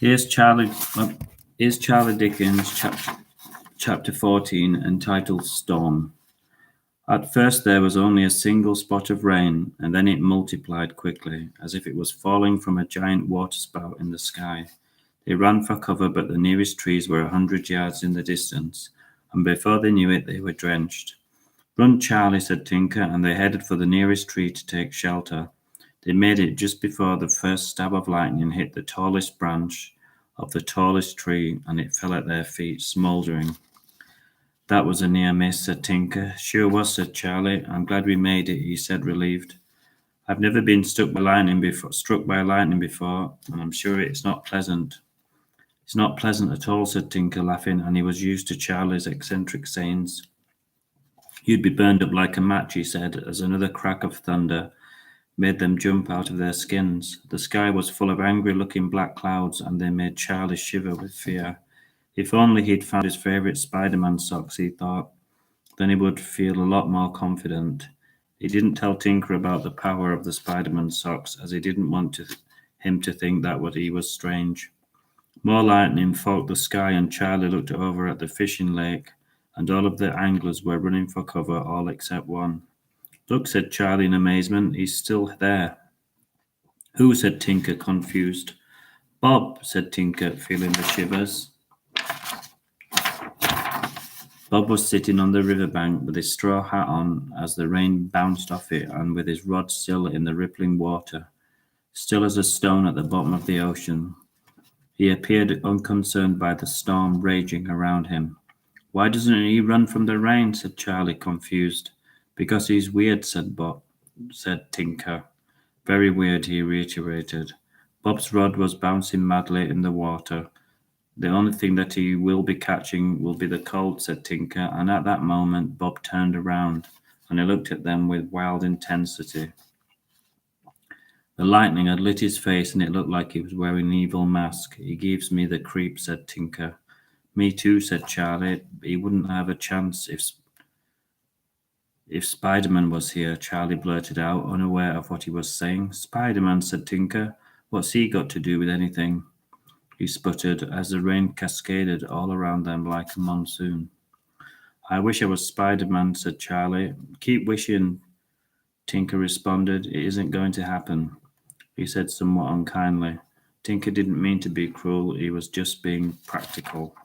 Here's Charlie. Here's Charlie Dickens, chapter 14, entitled "Storm." At first there was only a single spot of rain, and then it multiplied quickly, as if it was falling from a giant waterspout in the sky. They ran for cover, but the nearest trees were 100 yards in the distance, and before they knew it, they were drenched. "Run, Charlie," said Tinker, and they headed for the nearest tree to take shelter. They made it just before the first stab of lightning hit the tallest branch of the tallest tree, and it fell at their feet, smouldering. "That was a near miss," said Tinker. "Sure was," said Charlie. "I'm glad we made it," he said, relieved. "I've never been struck by lightning before, and I'm sure it's not pleasant." "It's not pleasant at all," said Tinker, laughing, and he was used to Charlie's eccentric sayings. "You'd be burned up like a match," he said, as another crack of thunder made them jump out of their skins. The sky was full of angry-looking black clouds, and they made Charlie shiver with fear. If only he'd found his favourite Spider-Man socks, he thought. Then he would feel a lot more confident. He didn't tell Tinker about the power of the Spider-Man socks, as he didn't want him to think that what he was strange. More lightning fogged the sky, and Charlie looked over at the fishing lake, and all of the anglers were running for cover, all except one. "Look," said Charlie in amazement, "he's still there." "Who?" said Tinker, confused. "Bob," said Tinker, feeling the shivers. Bob was sitting on the riverbank with his straw hat on as the rain bounced off it, and with his rod still in the rippling water, still as a stone at the bottom of the ocean. He appeared unconcerned by the storm raging around him. "Why doesn't he run from the rain?" said Charlie, confused. "Because he's weird," said Tinker. "Very weird," he reiterated. Bob's rod was bouncing madly in the water. "The only thing that he will be catching will be the cold," said Tinker, and at that moment Bob turned around, and he looked at them with wild intensity. The lightning had lit his face, and it looked like he was wearing an evil mask. "He gives me the creeps," said Tinker. "Me too," said Charlie. "He wouldn't have a chance if Spider-Man was here," Charlie blurted out, unaware of what he was saying. "Spider-Man," said Tinker. "What's he got to do with anything?" he sputtered, as the rain cascaded all around them like a monsoon. "I wish I was Spider-Man," said Charlie. "Keep wishing," Tinker responded. "It isn't going to happen," he said somewhat unkindly. Tinker didn't mean to be cruel, he was just being practical.